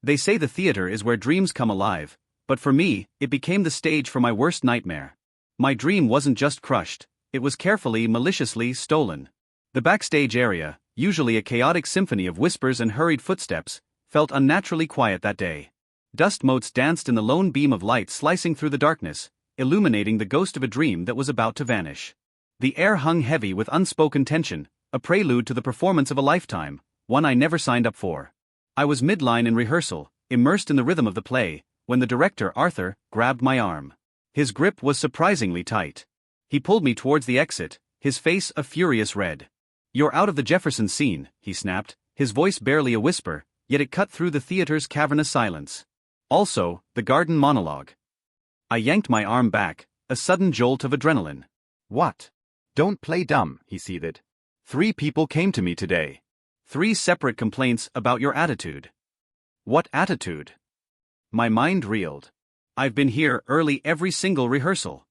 They say the theater is where dreams come alive, but for me, it became the stage for my worst nightmare. My dream wasn't just crushed, it was carefully, maliciously stolen. The backstage area, usually a chaotic symphony of whispers and hurried footsteps, felt unnaturally quiet that day. Dust motes danced in the lone beam of light slicing through the darkness, illuminating the ghost of a dream that was about to vanish. The air hung heavy with unspoken tension, a prelude to the performance of a lifetime, one I never signed up for. I was midline in rehearsal, immersed in the rhythm of the play, when the director, Arthur, grabbed my arm. His grip was surprisingly tight. He pulled me towards the exit, his face a furious red. "You're out of the Jefferson scene," he snapped, his voice barely a whisper, yet it cut through the theater's cavernous silence. "Also, the garden monologue." I yanked my arm back, a sudden jolt of adrenaline. "What? Don't play dumb," he seethed. "3 people came to me today. 3 separate complaints about your attitude." "What attitude?" My mind reeled. "I've been here early every single rehearsal.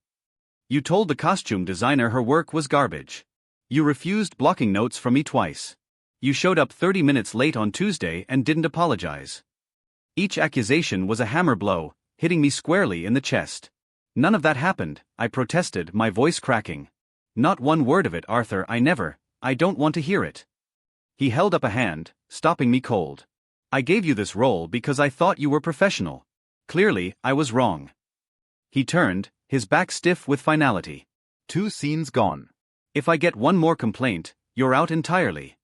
You told the costume designer her work was garbage. You refused blocking notes from me twice. You showed up 30 minutes late on Tuesday and didn't apologize." Each accusation was a hammer blow, hitting me squarely in the chest. "None of that happened," I protested, my voice cracking. "Not one word of it, Arthur, I don't want to hear it." He held up a hand, stopping me cold. "I gave you this role because I thought you were professional. Clearly, I was wrong." He turned, his back stiff with finality. "2 scenes gone. If I get one more complaint, you're out entirely."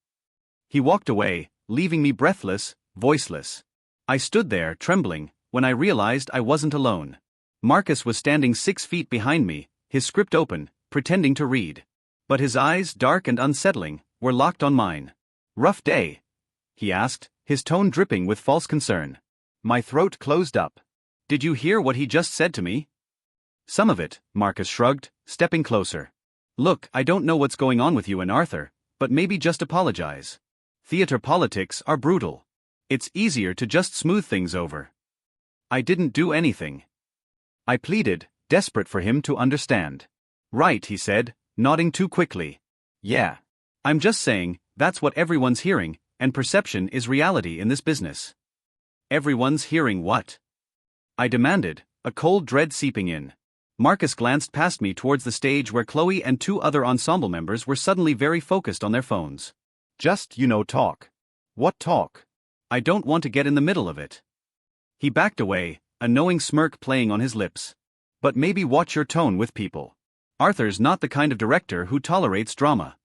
He walked away, leaving me breathless, voiceless. I stood there, trembling, when I realized I wasn't alone. Marcus was standing 6 feet behind me, his script open, pretending to read. But his eyes, dark and unsettling, were locked on mine. "Rough day?" he asked, his tone dripping with false concern. My throat closed up. "Did you hear what he just said to me?" "Some of it," Marcus shrugged, stepping closer. "Look, I don't know what's going on with you and Arthur, but maybe just apologize. Theater politics are brutal. It's easier to just smooth things over." "I didn't do anything," I pleaded, desperate for him to understand. "Right," he said, nodding too quickly. "Yeah. I'm just saying, that's what everyone's hearing, and perception is reality in this business." "Everyone's hearing what?" I demanded, a cold dread seeping in. Marcus glanced past me towards the stage where Chloe and 2 other ensemble members were suddenly very focused on their phones. "Just, talk." "What talk? I don't want to get in the middle of it." He backed away, a knowing smirk playing on his lips. "But maybe watch your tone with people. Arthur's not the kind of director who tolerates drama."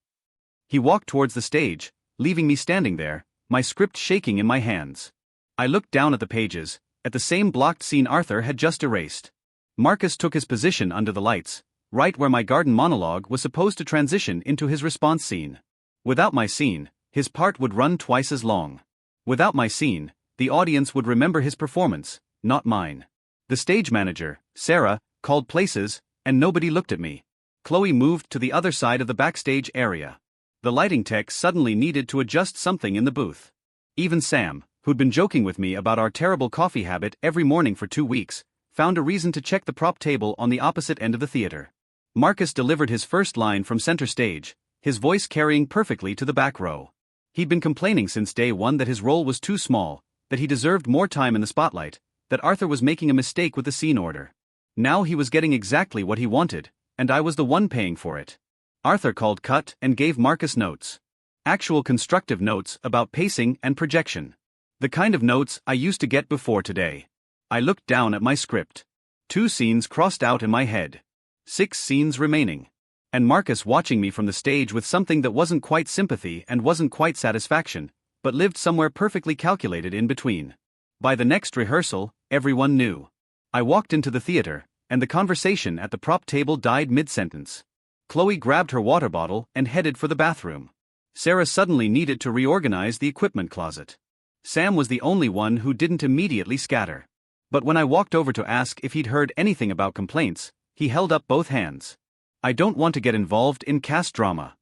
He walked towards the stage, leaving me standing there, my script shaking in my hands. I looked down at the pages, at the same blocked scene Arthur had just erased. Marcus took his position under the lights, right where my garden monologue was supposed to transition into his response scene. Without my scene, his part would run twice as long. Without my scene, the audience would remember his performance, not mine. The stage manager, Sarah, called places, and nobody looked at me. Chloe moved to the other side of the backstage area. The lighting tech suddenly needed to adjust something in the booth. Even Sam, who'd been joking with me about our terrible coffee habit every morning for 2 weeks, found a reason to check the prop table on the opposite end of the theater. Marcus delivered his first line from center stage, his voice carrying perfectly to the back row. He'd been complaining since day 1 that his role was too small, that he deserved more time in the spotlight, that Arthur was making a mistake with the scene order. Now he was getting exactly what he wanted, and I was the one paying for it. Arthur called cut and gave Marcus notes. Actual constructive notes about pacing and projection. The kind of notes I used to get before today. I looked down at my script. 2 scenes crossed out in my head. 6 scenes remaining. And Marcus watching me from the stage with something that wasn't quite sympathy and wasn't quite satisfaction, but lived somewhere perfectly calculated in between. By the next rehearsal, everyone knew. I walked into the theater, and the conversation at the prop table died mid-sentence. Chloe grabbed her water bottle and headed for the bathroom. Sarah suddenly needed to reorganize the equipment closet. Sam was the only one who didn't immediately scatter. But when I walked over to ask if he'd heard anything about complaints, he held up both hands. "I don't want to get involved in cast drama."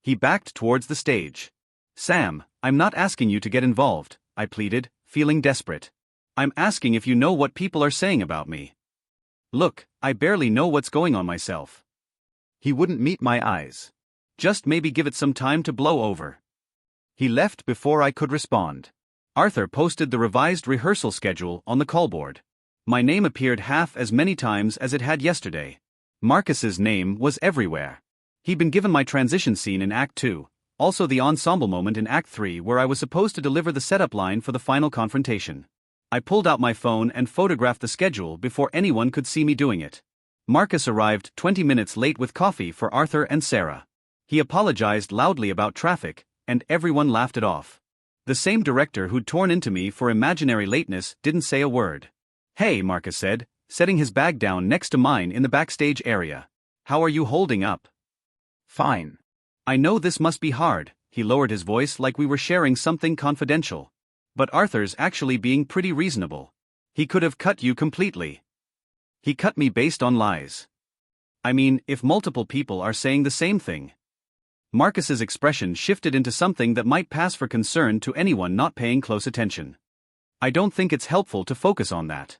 He backed towards the stage. "Sam, I'm not asking you to get involved," I pleaded, feeling desperate. "I'm asking if you know what people are saying about me. Look, I barely know what's going on myself." He wouldn't meet my eyes. "Just maybe give it some time to blow over." He left before I could respond. Arthur posted the revised rehearsal schedule on the callboard. My name appeared half as many times as it had yesterday. Marcus's name was everywhere. He'd been given my transition scene in Act 2, also the ensemble moment in Act 3 where I was supposed to deliver the setup line for the final confrontation. I pulled out my phone and photographed the schedule before anyone could see me doing it. Marcus arrived 20 minutes late with coffee for Arthur and Sarah. He apologized loudly about traffic, and everyone laughed it off. The same director who'd torn into me for imaginary lateness didn't say a word. "Hey," Marcus said, setting his bag down next to mine in the backstage area. "How are you holding up?" Fine. "I know this must be hard," he lowered his voice like we were sharing something confidential. "But Arthur's actually being pretty reasonable. He could have cut you completely." "He cut me based on lies." "I mean, if multiple people are saying the same thing." Marcus's expression shifted into something that might pass for concern to anyone not paying close attention. "I don't think it's helpful to focus on that."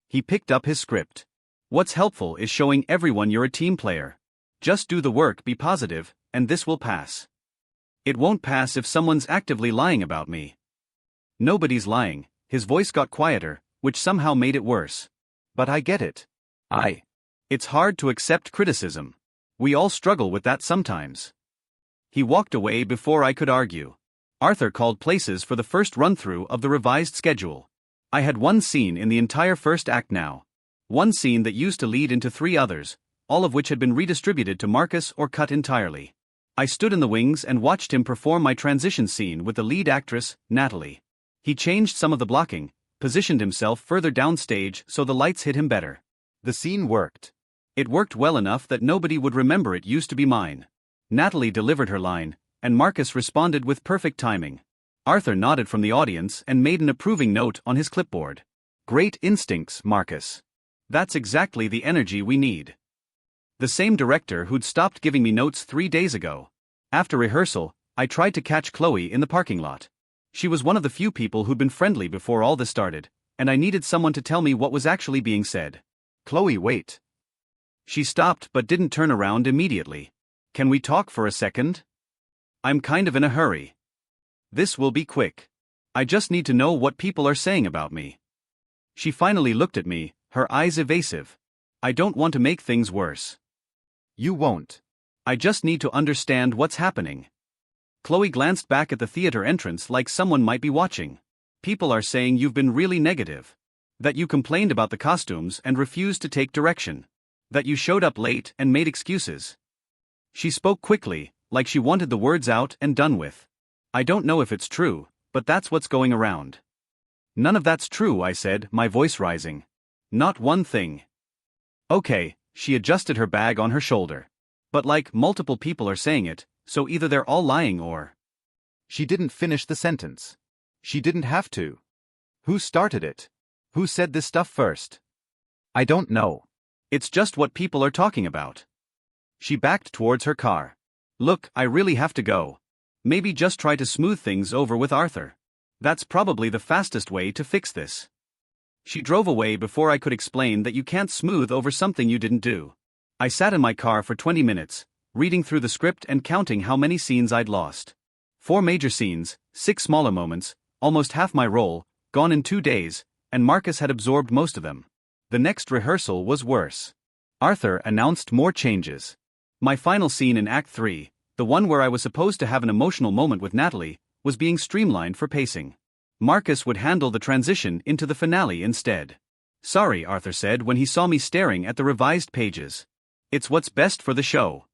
He picked up his script. "What's helpful is showing everyone you're a team player. Just do the work, be positive, and this will pass." "It won't pass if someone's actively lying about me." "Nobody's lying." His voice got quieter, which somehow made it worse. "But I get it. It's hard to accept criticism. We all struggle with that sometimes." He walked away before I could argue. Arthur called places for the first run-through of the revised schedule. I had one scene in the entire first act now. One scene that used to lead into 3 others, all of which had been redistributed to Marcus or cut entirely. I stood in the wings and watched him perform my transition scene with the lead actress, Natalie. He changed some of the blocking, positioned himself further downstage so the lights hit him better. The scene worked. It worked well enough that nobody would remember it used to be mine. Natalie delivered her line, and Marcus responded with perfect timing. Arthur nodded from the audience and made an approving note on his clipboard. "Great instincts, Marcus. That's exactly the energy we need." The same director who'd stopped giving me notes 3 days ago. After rehearsal, I tried to catch Chloe in the parking lot. She was one of the few people who'd been friendly before all this started, and I needed someone to tell me what was actually being said. "Chloe, wait." She stopped but didn't turn around immediately. "Can we talk for a second? I'm kind of in a hurry. This will be quick. I just need to know what people are saying about me." She finally looked at me, her eyes evasive. "I don't want to make things worse." "You won't. "I just need to understand what's happening." Chloe glanced back at the theater entrance like someone might be watching. "People are saying you've been really negative. That you complained about the costumes and refused to take direction. That you showed up late and made excuses." She spoke quickly, like she wanted the words out and done with. "I don't know if it's true, but that's what's going around." "None of that's true," I said, my voice rising. "Not one thing." "Okay," she adjusted her bag on her shoulder. "But like, multiple people are saying it, so either they're all lying or—" She didn't finish the sentence. She didn't have to. Who started it? Who said this stuff first? "I don't know. It's just what people are talking about." She backed towards her car. "Look, I really have to go. Maybe just try to smooth things over with Arthur. That's probably the fastest way to fix this." She drove away before I could explain that you can't smooth over something you didn't do. I sat in my car for 20 minutes, reading through the script and counting how many scenes I'd lost. 4 major scenes, 6 smaller moments, almost half my role, gone in 2 days, and Marcus had absorbed most of them. The next rehearsal was worse. Arthur announced more changes. My final scene in Act 3, the one where I was supposed to have an emotional moment with Natalie, was being streamlined for pacing. Marcus would handle the transition into the finale instead. "Sorry," Arthur said when he saw me staring at the revised pages. "It's what's best for the show."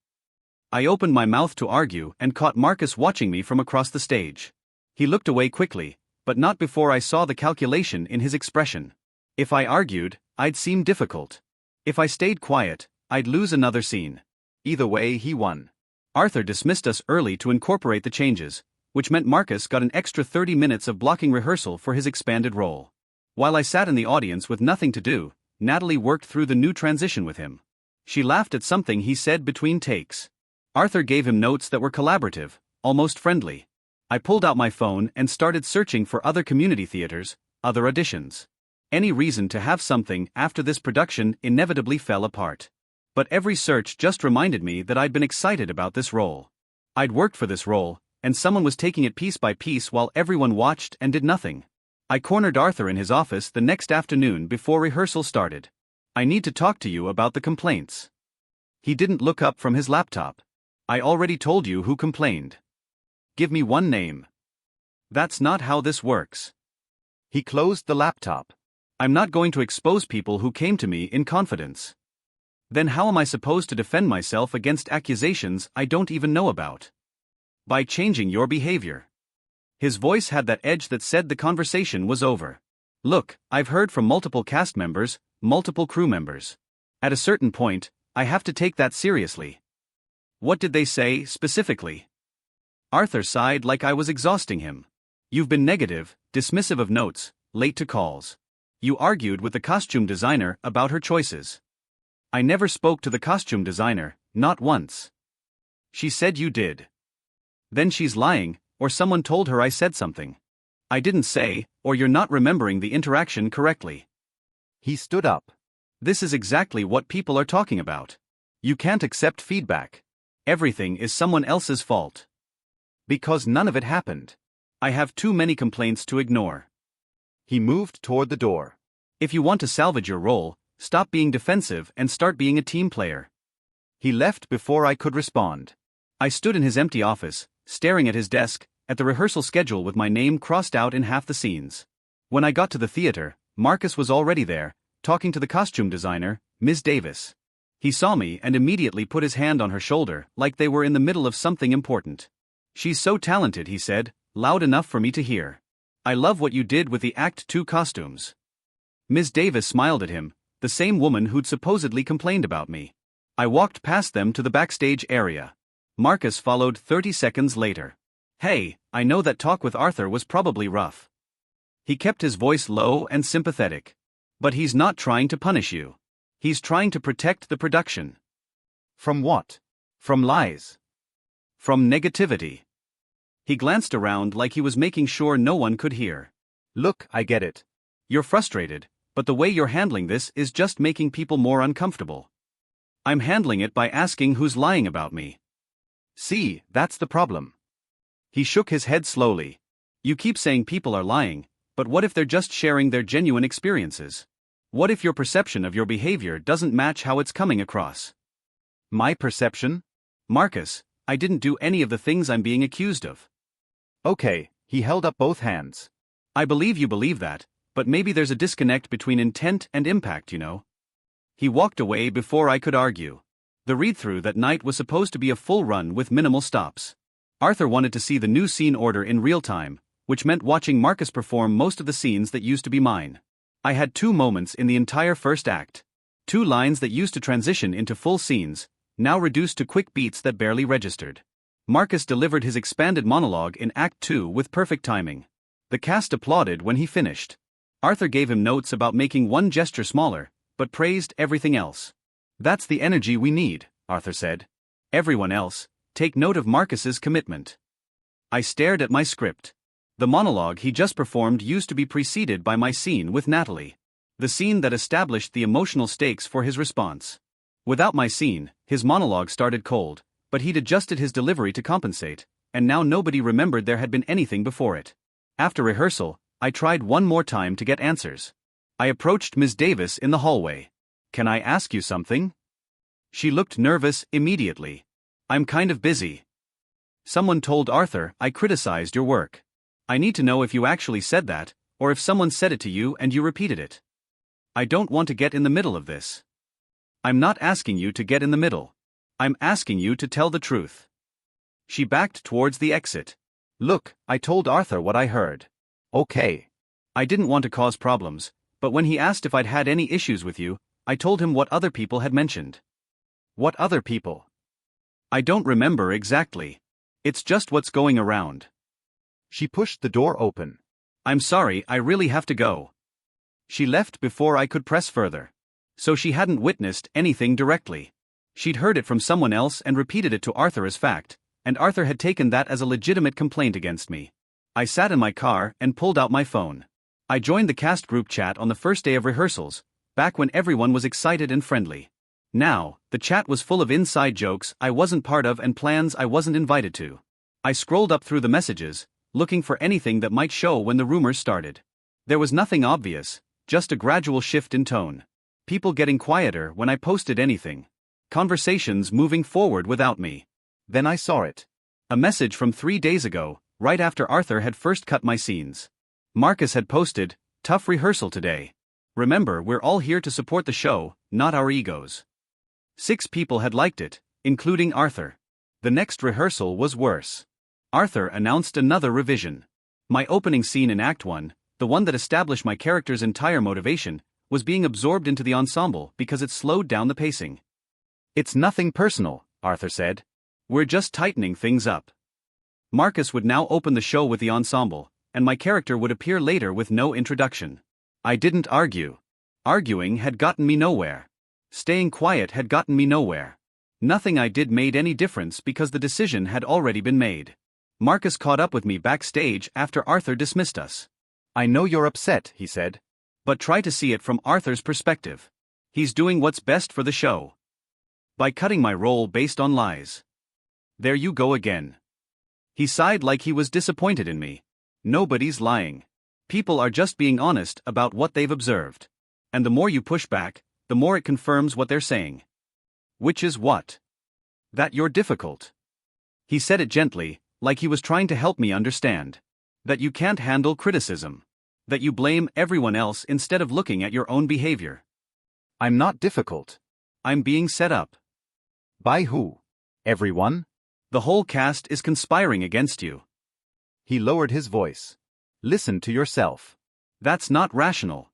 I opened my mouth to argue and caught Marcus watching me from across the stage. He looked away quickly, but not before I saw the calculation in his expression. If I argued, I'd seem difficult. If I stayed quiet, I'd lose another scene. Either way, he won. Arthur dismissed us early to incorporate the changes, which meant Marcus got an extra 30 minutes of blocking rehearsal for his expanded role. While I sat in the audience with nothing to do, Natalie worked through the new transition with him. She laughed at something he said between takes. Arthur gave him notes that were collaborative, almost friendly. I pulled out my phone and started searching for other community theaters, other auditions. Any reason to have something after this production inevitably fell apart. But every search just reminded me that I'd been excited about this role. I'd worked for this role, and someone was taking it piece by piece while everyone watched and did nothing. I cornered Arthur in his office the next afternoon before rehearsal started. I need to talk to you about the complaints. He didn't look up from his laptop. I already told you who complained. Give me one name. That's not how this works. He closed the laptop. I'm not going to expose people who came to me in confidence. Then how am I supposed to defend myself against accusations I don't even know about? By changing your behavior. His voice had that edge that said the conversation was over. Look, I've heard from multiple cast members, multiple crew members. At a certain point, I have to take that seriously. What did they say, specifically? Arthur sighed like I was exhausting him. You've been negative, dismissive of notes, late to calls. You argued with the costume designer about her choices. I never spoke to the costume designer, not once. She said you did. Then she's lying, or someone told her I said something. I didn't say, or you're not remembering the interaction correctly. He stood up. This is exactly what people are talking about. You can't accept feedback. Everything is someone else's fault. Because none of it happened. I have too many complaints to ignore. He moved toward the door. If you want to salvage your role, stop being defensive and start being a team player. He left before I could respond. I stood in his empty office, staring at his desk, at the rehearsal schedule with my name crossed out in half the scenes. When I got to the theater, Marcus was already there, talking to the costume designer, Ms. Davis. He saw me and immediately put his hand on her shoulder like they were in the middle of something important. She's so talented, he said, loud enough for me to hear. I love what you did with the Act 2 costumes. Ms. Davis smiled at him, the same woman who'd supposedly complained about me. I walked past them to the backstage area. Marcus followed 30 seconds later. Hey, I know that talk with Arthur was probably rough. He kept his voice low and sympathetic. But he's not trying to punish you. He's trying to protect the production. From what? From lies. From negativity. He glanced around like he was making sure no one could hear. Look, I get it. You're frustrated, but the way you're handling this is just making people more uncomfortable. I'm handling it by asking who's lying about me. See, that's the problem. He shook his head slowly. You keep saying people are lying, but what if they're just sharing their genuine experiences? What if your perception of your behavior doesn't match how it's coming across? My perception? Marcus, I didn't do any of the things I'm being accused of. Okay, he held up both hands. I believe you believe that, but maybe there's a disconnect between intent and impact, you know? He walked away before I could argue. The read-through that night was supposed to be a full run with minimal stops. Arthur wanted to see the new scene order in real time, which meant watching Marcus perform most of the scenes that used to be mine. I had 2 moments in the entire first act. 2 lines that used to transition into full scenes, now reduced to quick beats that barely registered. Marcus delivered his expanded monologue in Act 2 with perfect timing. The cast applauded when he finished. Arthur gave him notes about making one gesture smaller, but praised everything else. That's the energy we need, Arthur said. Everyone else, take note of Marcus's commitment. I stared at my script. The monologue he just performed used to be preceded by my scene with Natalie. The scene that established the emotional stakes for his response. Without my scene, his monologue started cold, but he'd adjusted his delivery to compensate, and now nobody remembered there had been anything before it. After rehearsal, I tried one more time to get answers. I approached Ms. Davis in the hallway. Can I ask you something? She looked nervous immediately. I'm kind of busy. Someone told Arthur I criticized your work. I need to know if you actually said that, or if someone said it to you and you repeated it. I don't want to get in the middle of this. I'm not asking you to get in the middle. I'm asking you to tell the truth. She backed towards the exit. Look, I told Arthur what I heard. Okay. I didn't want to cause problems, but when he asked if I'd had any issues with you, I told him what other people had mentioned. What other people? I don't remember exactly. It's just what's going around. She pushed the door open. I'm sorry, I really have to go. She left before I could press further. So she hadn't witnessed anything directly. She'd heard it from someone else and repeated it to Arthur as fact, and Arthur had taken that as a legitimate complaint against me. I sat in my car and pulled out my phone. I joined the cast group chat on the first day of rehearsals, back when everyone was excited and friendly. Now, the chat was full of inside jokes I wasn't part of and plans I wasn't invited to. I scrolled up through the messages, looking for anything that might show when the rumors started. There was nothing obvious, just a gradual shift in tone. People getting quieter when I posted anything. Conversations moving forward without me. Then I saw it. A message from 3 days ago, right after Arthur had first cut my scenes. Marcus had posted, "Tough rehearsal today. Remember, we're all here to support the show, not our egos." 6 people had liked it, including Arthur. The next rehearsal was worse. Arthur announced another revision. My opening scene in Act 1, the one that established my character's entire motivation, was being absorbed into the ensemble because it slowed down the pacing. "It's nothing personal," Arthur said. "We're just tightening things up." Marcus would now open the show with the ensemble, and my character would appear later with no introduction. I didn't argue. Arguing had gotten me nowhere. Staying quiet had gotten me nowhere. Nothing I did made any difference because the decision had already been made. Marcus caught up with me backstage after Arthur dismissed us. "I know you're upset," he said. "But try to see it from Arthur's perspective. He's doing what's best for the show. By cutting my role based on lies." "There you go again." He sighed like he was disappointed in me. "Nobody's lying. People are just being honest about what they've observed. And the more you push back, the more it confirms what they're saying." "Which is what?" "That you're difficult." He said it gently, like he was trying to help me understand. "That you can't handle criticism. That you blame everyone else instead of looking at your own behavior." "I'm not difficult." "I'm being set up." "By who? Everyone?" "The whole cast is conspiring against you." He lowered his voice. "Listen to yourself." "That's not rational."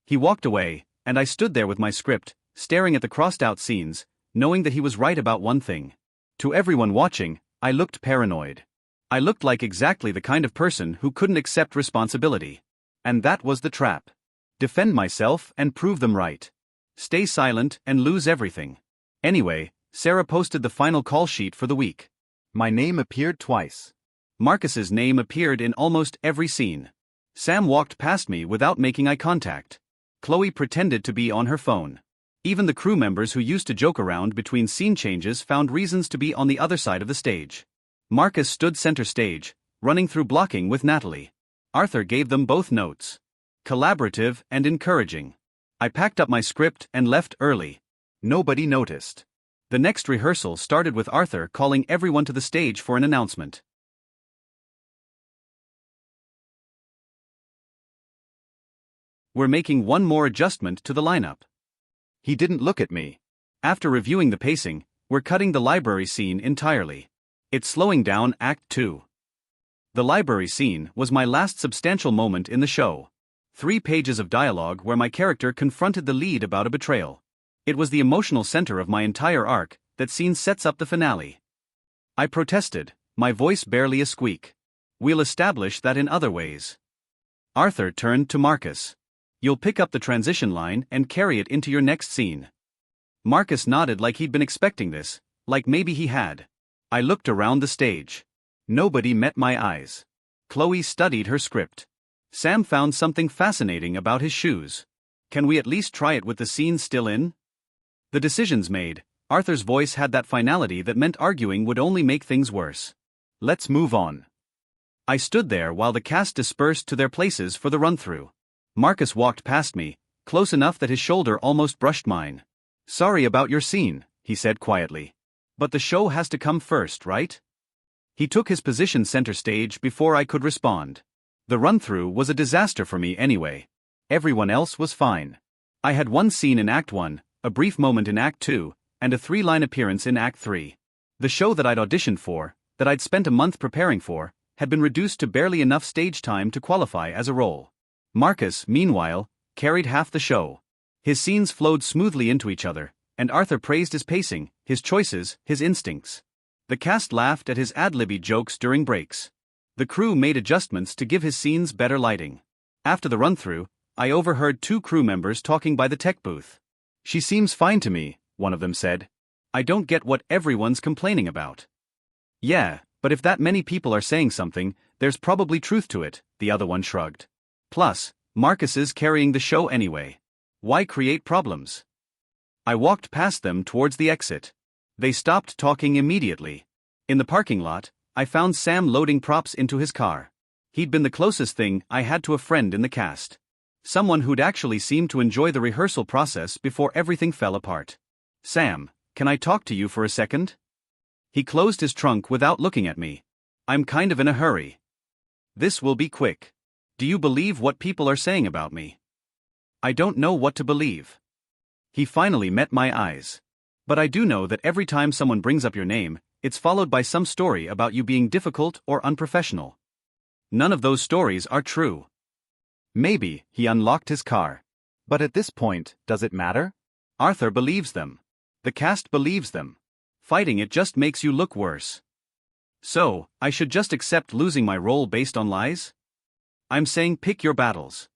He walked away, and I stood there with my script, staring at the crossed-out scenes, knowing that he was right about one thing. To everyone watching, I looked paranoid. I looked like exactly the kind of person who couldn't accept responsibility. And that was the trap. Defend myself and prove them right. Stay silent and lose everything. Anyway, Sarah posted the final call sheet for the week. My name appeared twice. Marcus's name appeared in almost every scene. Sam walked past me without making eye contact. Chloe pretended to be on her phone. Even the crew members who used to joke around between scene changes found reasons to be on the other side of the stage. Marcus stood center stage, running through blocking with Natalie. Arthur gave them both notes. Collaborative and encouraging. I packed up my script and left early. Nobody noticed. The next rehearsal started with Arthur calling everyone to the stage for an announcement. "We're making one more adjustment to the lineup." He didn't look at me. "After reviewing the pacing, we're cutting the library scene entirely. It's slowing down Act 2. The library scene was my last substantial moment in the show. 3 pages of dialogue where my character confronted the lead about a betrayal. It was the emotional center of my entire arc. That scene sets up the finale. I protested, my voice barely a squeak. "We'll establish that in other ways." Arthur turned to Marcus. "You'll pick up the transition line and carry it into your next scene." Marcus nodded like he'd been expecting this, like maybe he had. I looked around the stage. Nobody met my eyes. Chloe studied her script. Sam found something fascinating about his shoes. "Can we at least try it with the scene still in?" The decisions made, Arthur's voice had that finality that meant arguing would only make things worse. "Let's move on." I stood there while the cast dispersed to their places for the run-through. Marcus walked past me, close enough that his shoulder almost brushed mine. "Sorry about your scene," he said quietly. "But the show has to come first, right?" He took his position center stage before I could respond. The run-through was a disaster for me anyway. Everyone else was fine. I had one scene in Act 1, a brief moment in Act 2, and a 3-line appearance in Act 3. The show that I'd auditioned for, that I'd spent a month preparing for, had been reduced to barely enough stage time to qualify as a role. Marcus, meanwhile, carried half the show. His scenes flowed smoothly into each other, and Arthur praised his pacing, his choices, his instincts. The cast laughed at his ad-libby jokes during breaks. The crew made adjustments to give his scenes better lighting. After the run-through, I overheard 2 crew members talking by the tech booth. "She seems fine to me," one of them said. "I don't get what everyone's complaining about." "Yeah, but if that many people are saying something, there's probably truth to it," the other one shrugged. "Plus, Marcus is carrying the show anyway. Why create problems?" I walked past them towards the exit. They stopped talking immediately. In the parking lot, I found Sam loading props into his car. He'd been the closest thing I had to a friend in the cast. Someone who'd actually seemed to enjoy the rehearsal process before everything fell apart. Sam, can I talk to you for a second? He closed his trunk without looking at me. I'm kind of in a hurry. This will be quick. Do you believe what people are saying about me? I don't know what to believe. He finally met my eyes. But I do know that every time someone brings up your name, it's followed by some story about you being difficult or unprofessional. None of those stories are true. Maybe, he unlocked his car. But at this point, does it matter? Arthur believes them. The cast believes them. Fighting it just makes you look worse. So, I should just accept losing my role based on lies? I'm saying pick your battles.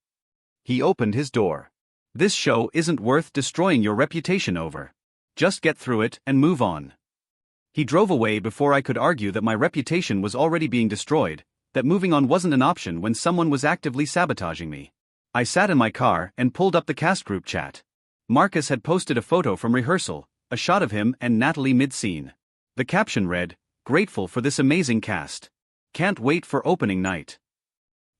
He opened his door. This show isn't worth destroying your reputation over. Just get through it and move on. He drove away before I could argue that my reputation was already being destroyed, that moving on wasn't an option when someone was actively sabotaging me. I sat in my car and pulled up the cast group chat. Marcus had posted a photo from rehearsal, a shot of him and Natalie mid-scene. The caption read, "Grateful for this amazing cast. Can't wait for opening night."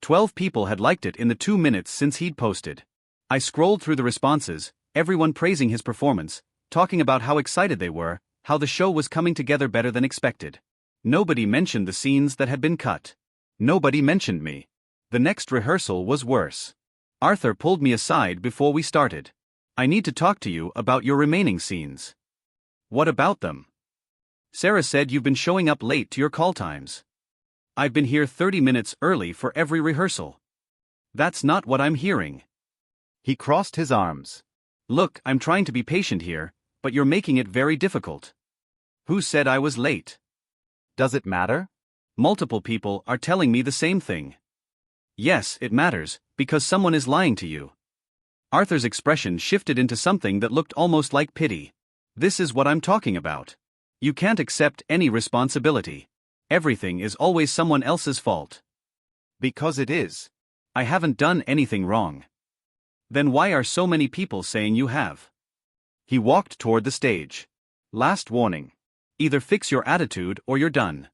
12 people had liked it in the 2 minutes since he'd posted. I scrolled through the responses, everyone praising his performance, talking about how excited they were, how the show was coming together better than expected. Nobody mentioned the scenes that had been cut. Nobody mentioned me. The next rehearsal was worse. Arthur pulled me aside before we started. I need to talk to you about your remaining scenes. What about them? Sarah said you've been showing up late to your call times. I've been here 30 minutes early for every rehearsal. That's not what I'm hearing. He crossed his arms. Look, I'm trying to be patient here, but you're making it very difficult. Who said I was late? Does it matter? Multiple people are telling me the same thing. Yes, it matters, because someone is lying to you. Arthur's expression shifted into something that looked almost like pity. This is what I'm talking about. You can't accept any responsibility. Everything is always someone else's fault. Because it is. I haven't done anything wrong. Then why are so many people saying you have? He walked toward the stage. Last warning. Either fix your attitude or you're done.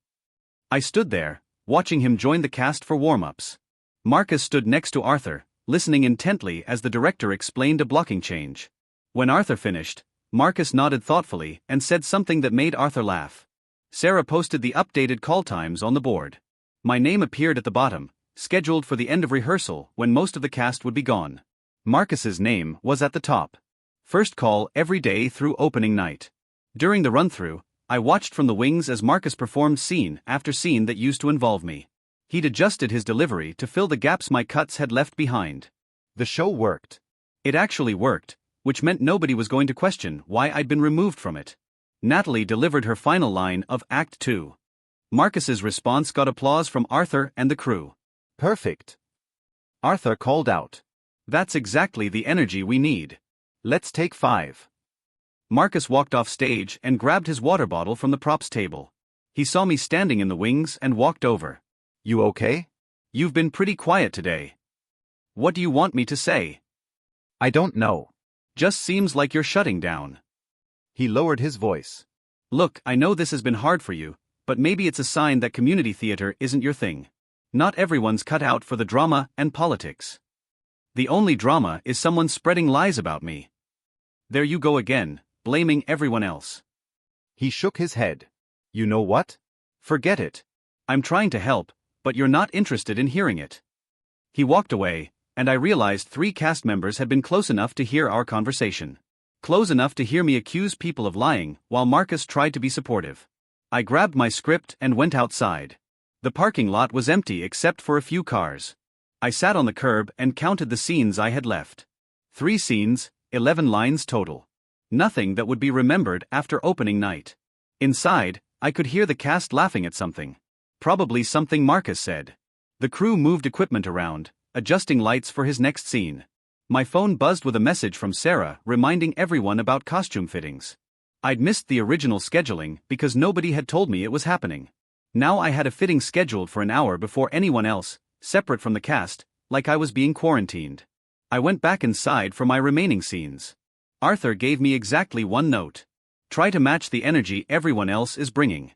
I stood there, watching him join the cast for warm-ups. Marcus stood next to Arthur, listening intently as the director explained a blocking change. When Arthur finished, Marcus nodded thoughtfully and said something that made Arthur laugh. Sarah posted the updated call times on the board. My name appeared at the bottom, scheduled for the end of rehearsal when most of the cast would be gone. Marcus's name was at the top. First call every day through opening night. During the run-through, I watched from the wings as Marcus performed scene after scene that used to involve me. He'd adjusted his delivery to fill the gaps my cuts had left behind. The show worked. It actually worked, which meant nobody was going to question why I'd been removed from it. Natalie delivered her final line of Act 2. Marcus's response got applause from Arthur and the crew. Perfect. Arthur called out. That's exactly the energy we need. Let's take 5. Marcus walked off stage and grabbed his water bottle from the props table. He saw me standing in the wings and walked over. You okay? You've been pretty quiet today. What do you want me to say? I don't know. Just seems like you're shutting down. He lowered his voice. Look, I know this has been hard for you, but maybe it's a sign that community theater isn't your thing. Not everyone's cut out for the drama and politics. The only drama is someone spreading lies about me. There you go again, blaming everyone else. He shook his head. You know what? Forget it. I'm trying to help, but you're not interested in hearing it. He walked away, and I realized 3 cast members had been close enough to hear our conversation. Close enough to hear me accuse people of lying, while Marcus tried to be supportive. I grabbed my script and went outside. The parking lot was empty except for a few cars. I sat on the curb and counted the scenes I had left. 3 scenes, 11 lines total. Nothing that would be remembered after opening night. Inside, I could hear the cast laughing at something. Probably something Marcus said. The crew moved equipment around, adjusting lights for his next scene. My phone buzzed with a message from Sarah reminding everyone about costume fittings. I'd missed the original scheduling because nobody had told me it was happening. Now I had a fitting scheduled for an hour before anyone else, separate from the cast, like I was being quarantined. I went back inside for my remaining scenes. Arthur gave me exactly 1 note. Try to match the energy everyone else is bringing.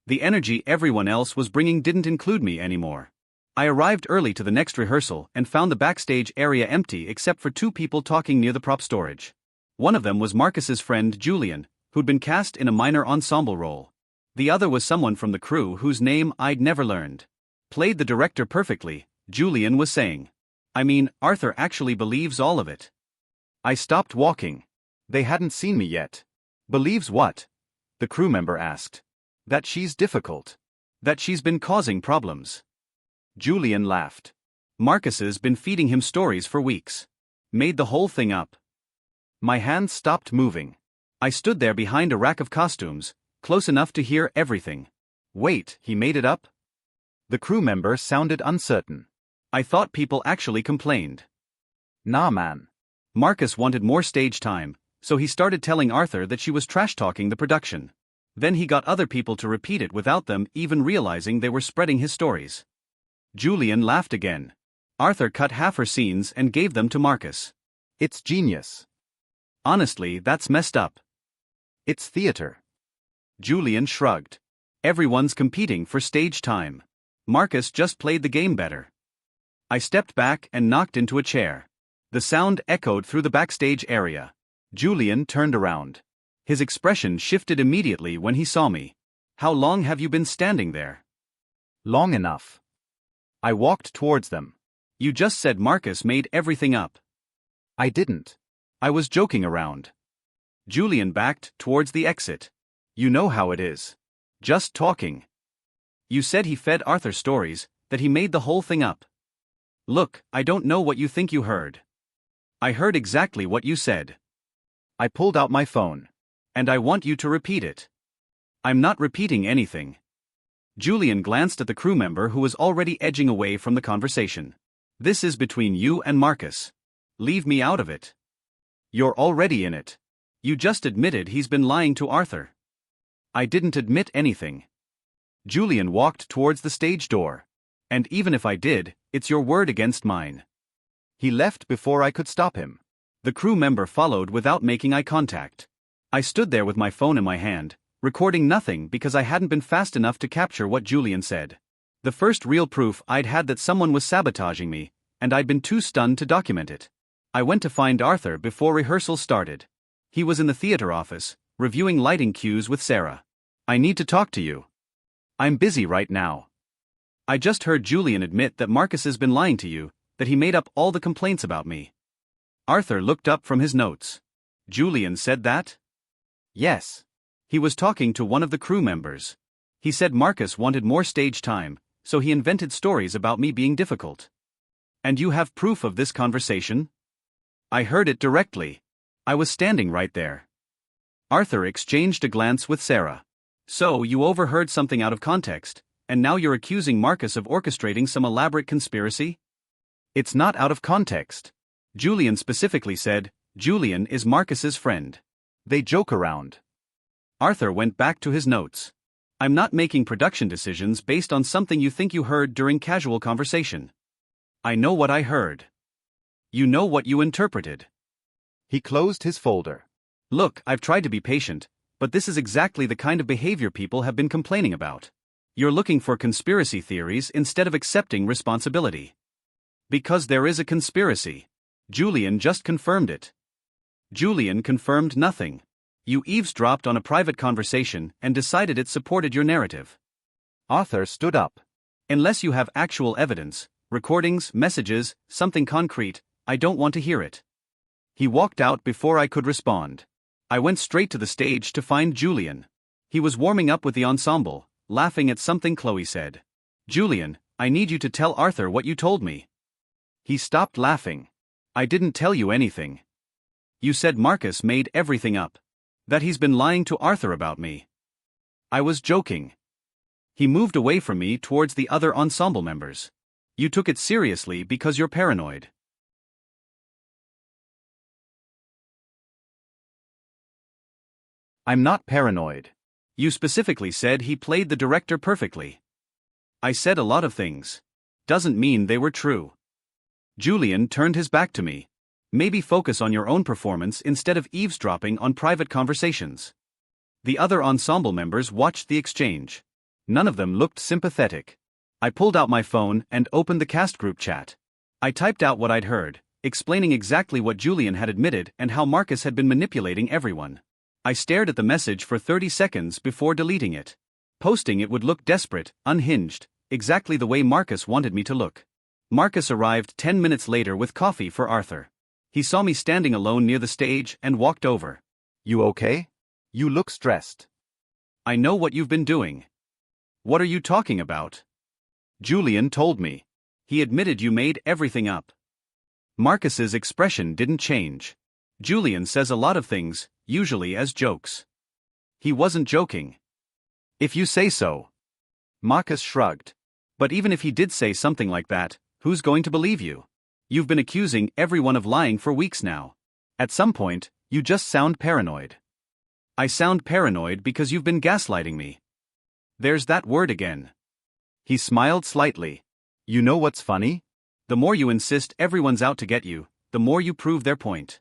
The energy everyone else was bringing didn't include me anymore. I arrived early to the next rehearsal and found the backstage area empty except for two people talking near the prop storage. One of them was Marcus's friend Julian, who'd been cast in a minor ensemble role. The other was someone from the crew whose name I'd never learned. Played the director perfectly, Julian was saying. I mean, Arthur actually believes all of it. I stopped walking. They hadn't seen me yet. Believes what? The crew member asked. That she's difficult. That she's been causing problems. Julian laughed. Marcus's been feeding him stories for weeks. Made the whole thing up. My hands stopped moving. I stood there behind a rack of costumes, close enough to hear everything. Wait, he made it up? The crew member sounded uncertain. I thought people actually complained. Nah, man. Marcus wanted more stage time, so he started telling Arthur that she was trash-talking the production. Then he got other people to repeat it without them even realizing they were spreading his stories. Julian laughed again. Arthur cut half her scenes and gave them to Marcus. It's genius. Honestly, that's messed up. It's theater. Julian shrugged. Everyone's competing for stage time. Marcus just played the game better. I stepped back and knocked into a chair. The sound echoed through the backstage area. Julian turned around. His expression shifted immediately when he saw me. How long have you been standing there? Long enough. I walked towards them. You just said Marcus made everything up. I didn't. I was joking around. Julian backed towards the exit. You know how it is. Just talking. You said he fed Arthur stories, that he made the whole thing up. Look, I don't know what you think you heard. I heard exactly what you said. I pulled out my phone. And I want you to repeat it. I'm not repeating anything. Julian glanced at the crew member who was already edging away from the conversation. This is between you and Marcus. Leave me out of it. You're already in it. You just admitted he's been lying to Arthur. I didn't admit anything. Julian walked towards the stage door. And even if I did, it's your word against mine. He left before I could stop him. The crew member followed without making eye contact. I stood there with my phone in my hand, recording nothing because I hadn't been fast enough to capture what Julian said. The first real proof I'd had that someone was sabotaging me, and I'd been too stunned to document it. I went to find Arthur before rehearsal started. He was in the theater office, reviewing lighting cues with Sarah. I need to talk to you. I'm busy right now. I just heard Julian admit that Marcus has been lying to you, that he made up all the complaints about me. Arthur looked up from his notes. Julian said that? Yes. He was talking to one of the crew members. He said Marcus wanted more stage time, so he invented stories about me being difficult. And you have proof of this conversation? I heard it directly. I was standing right there. Arthur exchanged a glance with Sarah. So you overheard something out of context, and now you're accusing Marcus of orchestrating some elaborate conspiracy? It's not out of context. Julian specifically said, Julian is Marcus's friend. They joke around. Arthur went back to his notes. I'm not making production decisions based on something you think you heard during casual conversation. I know what I heard. You know what you interpreted. He closed his folder. Look, I've tried to be patient, but this is exactly the kind of behavior people have been complaining about. You're looking for conspiracy theories instead of accepting responsibility. Because there is a conspiracy. Julian just confirmed it. Julian confirmed nothing. You eavesdropped on a private conversation and decided it supported your narrative. Arthur stood up. Unless you have actual evidence, recordings, messages, something concrete, I don't want to hear it. He walked out before I could respond. I went straight to the stage to find Julian. He was warming up with the ensemble, laughing at something Chloe said. Julian, I need you to tell Arthur what you told me. He stopped laughing. I didn't tell you anything. You said Marcus made everything up. That he's been lying to Arthur about me. I was joking. He moved away from me towards the other ensemble members. You took it seriously because you're paranoid. I'm not paranoid. You specifically said he played the director perfectly. I said a lot of things. Doesn't mean they were true. Julian turned his back to me. Maybe focus on your own performance instead of eavesdropping on private conversations. The other ensemble members watched the exchange. None of them looked sympathetic. I pulled out my phone and opened the cast group chat. I typed out what I'd heard, explaining exactly what Julian had admitted and how Marcus had been manipulating everyone. I stared at the message for 30 seconds before deleting it. Posting it would look desperate, unhinged, exactly the way Marcus wanted me to look. Marcus arrived 10 minutes later with coffee for Arthur. He saw me standing alone near the stage and walked over. You okay? You look stressed. I know what you've been doing. What are you talking about? Julian told me. He admitted you made everything up. Marcus's expression didn't change. Julian says a lot of things, usually as jokes. He wasn't joking. If you say so. Marcus shrugged. But even if he did say something like that, who's going to believe you? You've been accusing everyone of lying for weeks now. At some point, you just sound paranoid. I sound paranoid because you've been gaslighting me. There's that word again. He smiled slightly. You know what's funny? The more you insist everyone's out to get you, the more you prove their point.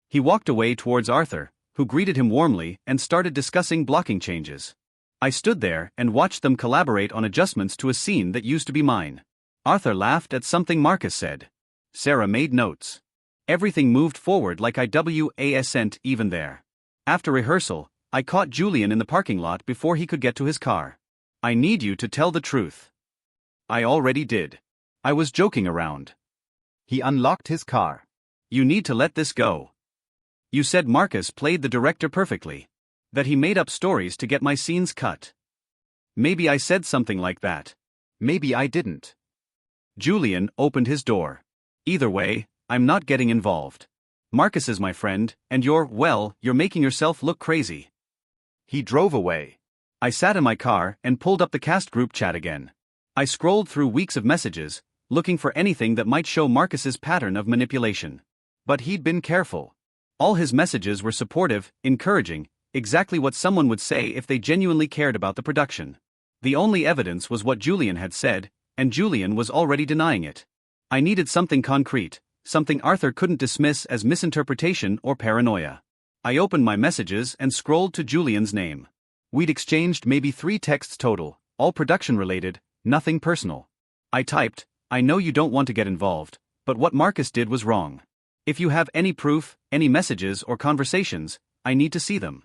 He walked away towards Arthur, who greeted him warmly and started discussing blocking changes. I stood there and watched them collaborate on adjustments to a scene that used to be mine. Arthur laughed at something Marcus said. Sarah made notes. Everything moved forward like I wasn't even there. After rehearsal, I caught Julian in the parking lot before he could get to his car. I need you to tell the truth. I already did. I was joking around. He unlocked his car. You need to let this go. You said Marcus played the director perfectly. That he made up stories to get my scenes cut. Maybe I said something like that. Maybe I didn't. Julian opened his door. Either way, I'm not getting involved. Marcus is my friend, and you're making yourself look crazy. He drove away. I sat in my car and pulled up the cast group chat again. I scrolled through weeks of messages, looking for anything that might show Marcus's pattern of manipulation. But he'd been careful. All his messages were supportive, encouraging, exactly what someone would say if they genuinely cared about the production. The only evidence was what Julian had said, and Julian was already denying it. I needed something concrete, something Arthur couldn't dismiss as misinterpretation or paranoia. I opened my messages and scrolled to Julian's name. We'd exchanged maybe 3 texts total, all production-related, nothing personal. I typed, I know you don't want to get involved, but what Marcus did was wrong. If you have any proof, any messages or conversations, I need to see them.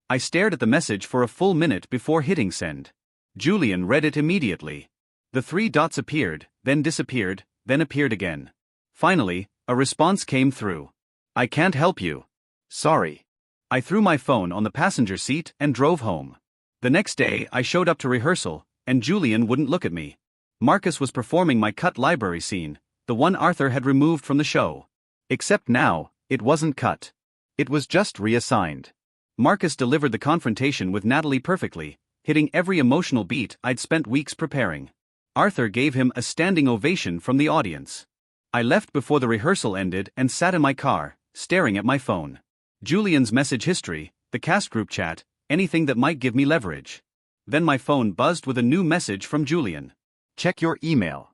I stared at the message for a full minute before hitting send. Julian read it immediately. The 3 dots appeared, then disappeared, then appeared again. Finally, a response came through. I can't help you. Sorry. I threw my phone on the passenger seat and drove home. The next day I showed up to rehearsal, and Julian wouldn't look at me. Marcus was performing my cut library scene, the one Arthur had removed from the show. Except now, it wasn't cut. It was just reassigned. Marcus delivered the confrontation with Natalie perfectly, hitting every emotional beat I'd spent weeks preparing. Arthur gave him a standing ovation from the audience. I left before the rehearsal ended and sat in my car, staring at my phone. Julian's message history, the cast group chat, anything that might give me leverage. Then my phone buzzed with a new message from Julian. Check your email.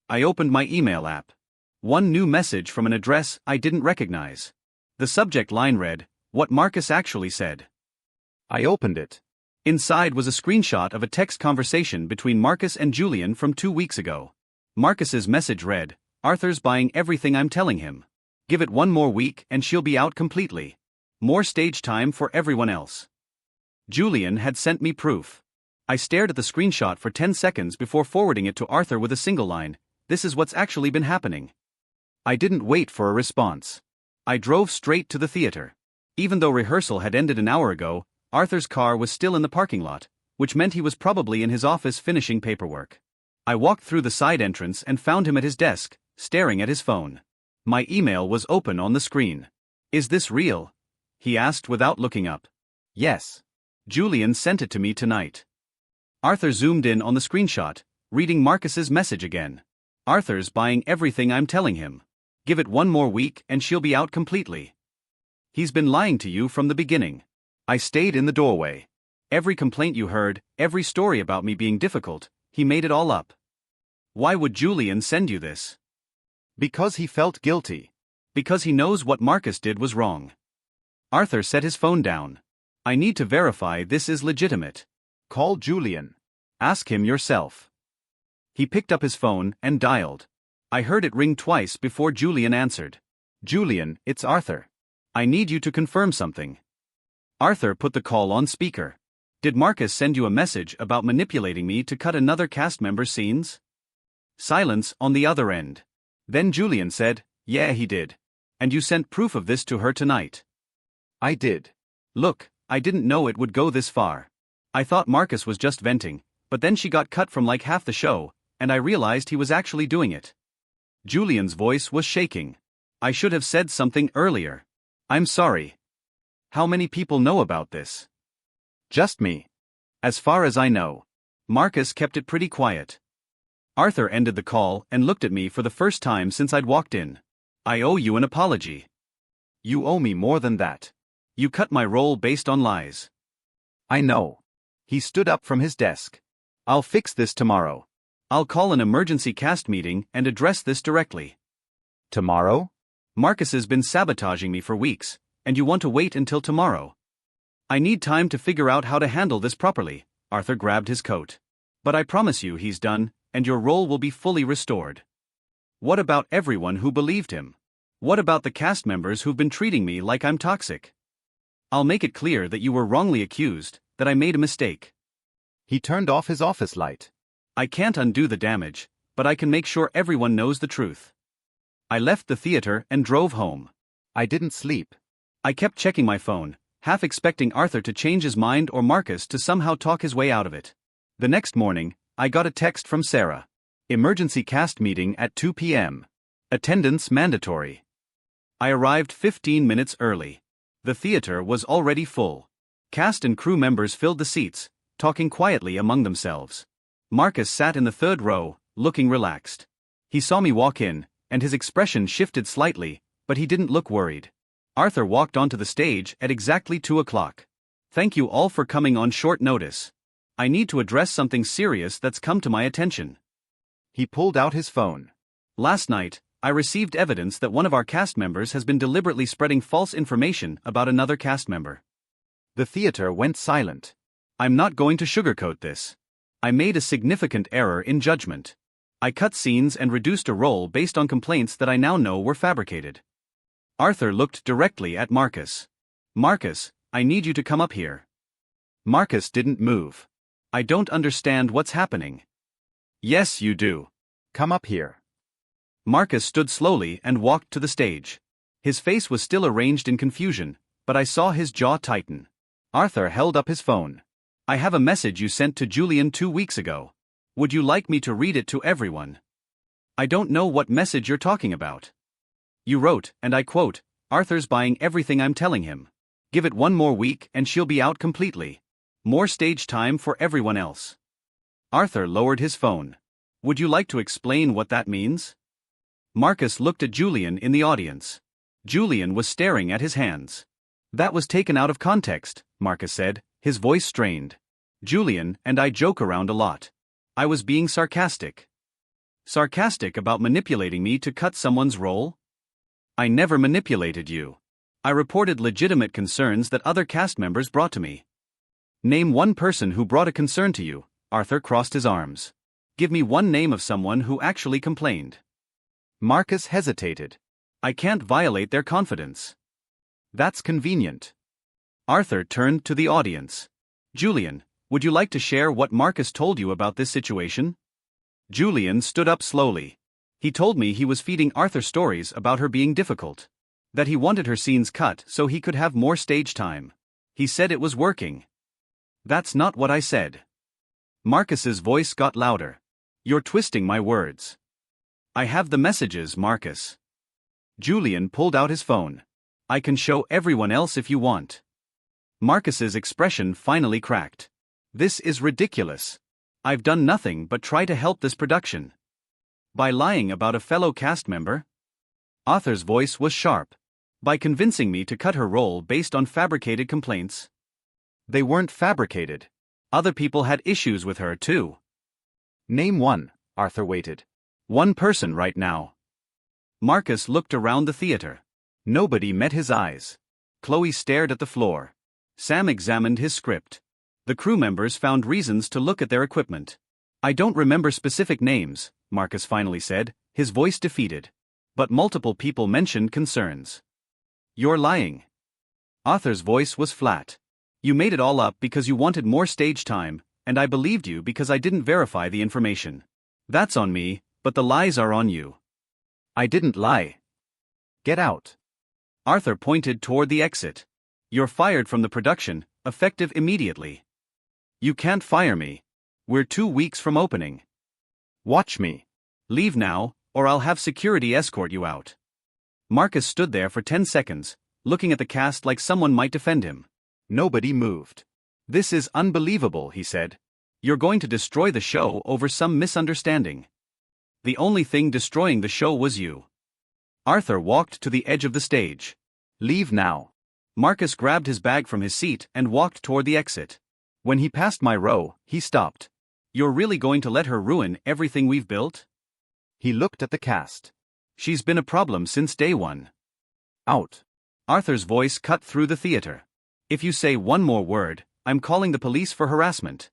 I opened my email app. One new message from an address I didn't recognize. The subject line read, what Marcus actually said. I opened it. Inside was a screenshot of a text conversation between Marcus and Julian from 2 weeks ago. Marcus's message read, Arthur's buying everything I'm telling him. Give it 1 more week and she'll be out completely. More stage time for everyone else. Julian had sent me proof. I stared at the screenshot for 10 seconds before forwarding it to Arthur with a single line, this is what's actually been happening. I didn't wait for a response. I drove straight to the theater. Even though rehearsal had ended an hour ago, Arthur's car was still in the parking lot, which meant he was probably in his office finishing paperwork. I walked through the side entrance and found him at his desk, staring at his phone. My email was open on the screen. Is this real? He asked without looking up. Yes. Julian sent it to me tonight. Arthur zoomed in on the screenshot, reading Marcus's message again. Arthur's buying everything I'm telling him. Give it 1 more week and she'll be out completely. He's been lying to you from the beginning. I stayed in the doorway. Every complaint you heard, every story about me being difficult, he made it all up. Why would Julian send you this? Because he felt guilty. Because he knows what Marcus did was wrong. Arthur set his phone down. I need to verify this is legitimate. Call Julian. Ask him yourself. He picked up his phone and dialed. I heard it ring twice before Julian answered. Julian, it's Arthur. I need you to confirm something. Arthur put the call on speaker. Did Marcus send you a message about manipulating me to cut another cast member's scenes? Silence on the other end. Then Julian said, yeah, he did. And you sent proof of this to her tonight. I did. Look, I didn't know it would go this far. I thought Marcus was just venting, but then she got cut from like half the show, and I realized he was actually doing it. Julian's voice was shaking. I should have said something earlier. I'm sorry. How many people know about this? Just me. As far as I know. Marcus kept it pretty quiet. Arthur ended the call and looked at me for the first time since I'd walked in. I owe you an apology. You owe me more than that. You cut my role based on lies. I know. He stood up from his desk. I'll fix this tomorrow. I'll call an emergency cast meeting and address this directly. Tomorrow? Marcus has been sabotaging me for weeks, and you want to wait until tomorrow. I need time to figure out how to handle this properly. Arthur grabbed his coat. But I promise you he's done, and your role will be fully restored. What about everyone who believed him? What about the cast members who've been treating me like I'm toxic? I'll make it clear that you were wrongly accused, that I made a mistake. He turned off his office light. I can't undo the damage, but I can make sure everyone knows the truth. I left the theater and drove home. I didn't sleep. I kept checking my phone, half expecting Arthur to change his mind or Marcus to somehow talk his way out of it. The next morning, I got a text from Sarah. Emergency cast meeting at 2 p.m. Attendance mandatory. I arrived 15 minutes early. The theater was already full. Cast and crew members filled the seats, talking quietly among themselves. Marcus sat in the third row, looking relaxed. He saw me walk in, and his expression shifted slightly, but he didn't look worried. Arthur walked onto the stage at exactly 2 o'clock. Thank you all for coming on short notice. I need to address something serious that's come to my attention. He pulled out his phone. Last night, I received evidence that one of our cast members has been deliberately spreading false information about another cast member. The theater went silent. I'm not going to sugarcoat this. I made a significant error in judgment. I cut scenes and reduced a role based on complaints that I now know were fabricated. Arthur looked directly at Marcus. Marcus, I need you to come up here. Marcus didn't move. I don't understand what's happening. Yes, you do. Come up here. Marcus stood slowly and walked to the stage. His face was still arranged in confusion, but I saw his jaw tighten. Arthur held up his phone. I have a message you sent to Julian 2 weeks ago. Would you like me to read it to everyone? I don't know what message you're talking about. You wrote, and I quote, Arthur's buying everything I'm telling him. Give it 1 more week and she'll be out completely. More stage time for everyone else. Arthur lowered his phone. Would you like to explain what that means? Marcus looked at Julian in the audience. Julian was staring at his hands. That was taken out of context, Marcus said, his voice strained. Julian and I joke around a lot. I was being sarcastic. Sarcastic about manipulating me to cut someone's role? I never manipulated you. I reported legitimate concerns that other cast members brought to me. Name one person who brought a concern to you. Arthur crossed his arms. Give me one name of someone who actually complained. Marcus hesitated. I can't violate their confidence. That's convenient. Arthur turned to the audience. Julian, would you like to share what Marcus told you about this situation? Julian stood up slowly. He told me he was feeding Arthur stories about her being difficult. That he wanted her scenes cut so he could have more stage time. He said it was working. That's not what I said. Marcus's voice got louder. You're twisting my words. I have the messages, Marcus. Julian pulled out his phone. I can show everyone else if you want. Marcus's expression finally cracked. This is ridiculous. I've done nothing but try to help this production. By lying about a fellow cast member? Arthur's voice was sharp. By convincing me to cut her role based on fabricated complaints? They weren't fabricated. Other people had issues with her too. Name one, Arthur waited. One person right now. Marcus looked around the theater. Nobody met his eyes. Chloe stared at the floor. Sam examined his script. The crew members found reasons to look at their equipment. I don't remember specific names, Marcus finally said, his voice defeated. But multiple people mentioned concerns. You're lying. Arthur's voice was flat. You made it all up because you wanted more stage time, and I believed you because I didn't verify the information. That's on me, but the lies are on you. I didn't lie. Get out. Arthur pointed toward the exit. You're fired from the production, effective immediately. You can't fire me. We're 2 weeks from opening. Watch me. Leave now, or I'll have security escort you out. Marcus stood there for 10 seconds, looking at the cast like someone might defend him. Nobody moved. This is unbelievable, he said. You're going to destroy the show over some misunderstanding. The only thing destroying the show was you. Arthur walked to the edge of the stage. Leave now. Marcus grabbed his bag from his seat and walked toward the exit. When he passed my row, he stopped. You're really going to let her ruin everything we've built? He looked at the cast. She's been a problem since day one. Out. Arthur's voice cut through the theater. If you say one more word, I'm calling the police for harassment.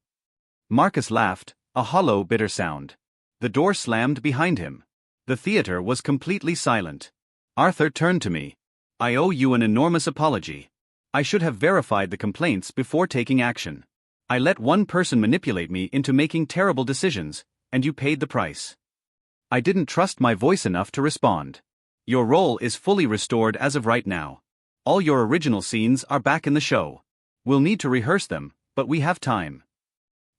Marcus laughed, a hollow, bitter sound. The door slammed behind him. The theater was completely silent. Arthur turned to me. I owe you an enormous apology. I should have verified the complaints before taking action. I let one person manipulate me into making terrible decisions, and you paid the price. I didn't trust my voice enough to respond. Your role is fully restored as of right now. All your original scenes are back in the show. We'll need to rehearse them, but we have time.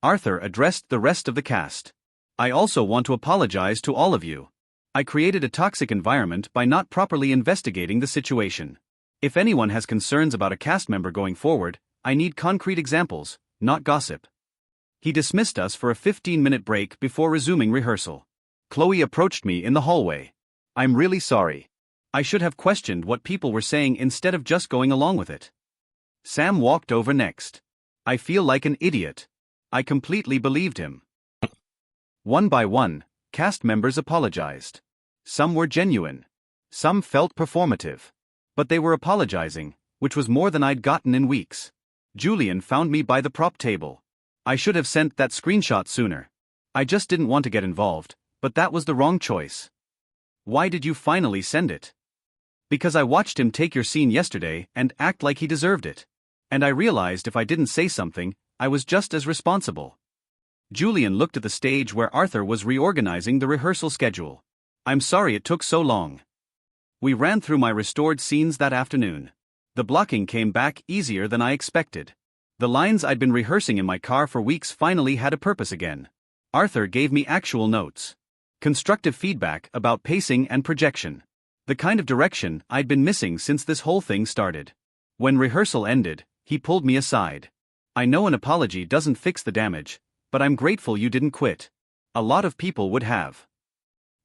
Arthur addressed the rest of the cast. I also want to apologize to all of you. I created a toxic environment by not properly investigating the situation. If anyone has concerns about a cast member going forward, I need concrete examples, not gossip. He dismissed us for a 15-minute break before resuming rehearsal. Chloe approached me in the hallway. I'm really sorry. I should have questioned what people were saying instead of just going along with it. Sam walked over next. I feel like an idiot. I completely believed him. One by one, cast members apologized. Some were genuine. Some felt performative. But they were apologizing, which was more than I'd gotten in weeks. Julian found me by the prop table. I should have sent that screenshot sooner. I just didn't want to get involved, but that was the wrong choice. Why did you finally send it? Because I watched him take your scene yesterday and act like he deserved it. And I realized if I didn't say something, I was just as responsible. Julian looked at the stage where Arthur was reorganizing the rehearsal schedule. I'm sorry it took so long. We ran through my restored scenes that afternoon. The blocking came back easier than I expected. The lines I'd been rehearsing in my car for weeks finally had a purpose again. Arthur gave me actual notes. Constructive feedback about pacing and projection. The kind of direction I'd been missing since this whole thing started. When rehearsal ended, he pulled me aside. I know an apology doesn't fix the damage, but I'm grateful you didn't quit. A lot of people would have.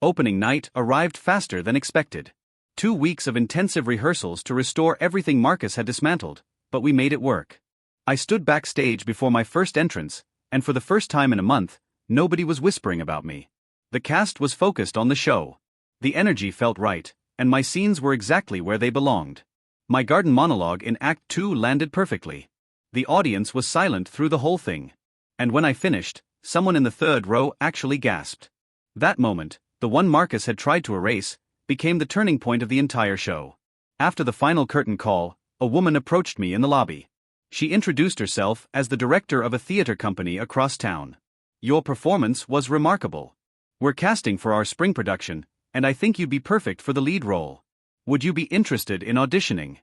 Opening night arrived faster than expected. 2 weeks of intensive rehearsals to restore everything Marcus had dismantled, but we made it work. I stood backstage before my first entrance, and for the first time in a month, nobody was whispering about me. The cast was focused on the show. The energy felt right, and my scenes were exactly where they belonged. My garden monologue in Act 2 landed perfectly. The audience was silent through the whole thing. And when I finished, someone in the third row actually gasped. That moment, the one Marcus had tried to erase, became the turning point of the entire show. After the final curtain call, a woman approached me in the lobby. She introduced herself as the director of a theater company across town. Your performance was remarkable. We're casting for our spring production, and I think you'd be perfect for the lead role. Would you be interested in auditioning?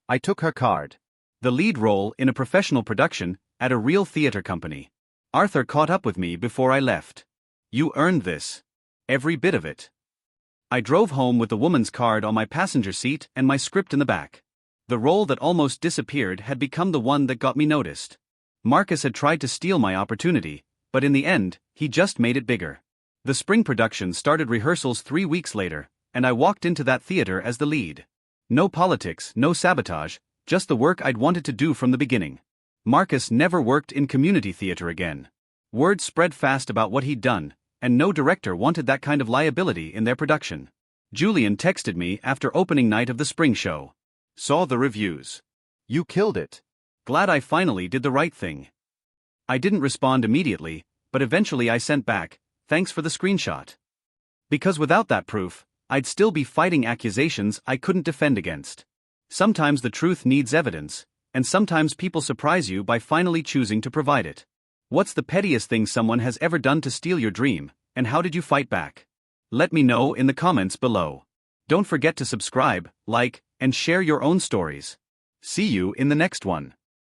I took her card. The lead role in a professional production at a real theater company. Arthur caught up with me before I left. You earned this. Every bit of it. I drove home with the woman's card on my passenger seat and my script in the back. The role that almost disappeared had become the one that got me noticed. Marcus had tried to steal my opportunity, but in the end, he just made it bigger. The spring production started rehearsals 3 weeks later, and I walked into that theater as the lead. No politics, no sabotage, just the work I'd wanted to do from the beginning. Marcus never worked in community theater again. Word spread fast about what he'd done, and no director wanted that kind of liability in their production. Julian texted me after opening night of the spring show. Saw the reviews. You killed it. Glad I finally did the right thing. I didn't respond immediately, but eventually I sent back, "Thanks for the screenshot." Because without that proof, I'd still be fighting accusations I couldn't defend against. Sometimes the truth needs evidence, and sometimes people surprise you by finally choosing to provide it. What's the pettiest thing someone has ever done to steal your dream, and how did you fight back? Let me know in the comments below. Don't forget to subscribe, like, and share your own stories. See you in the next one.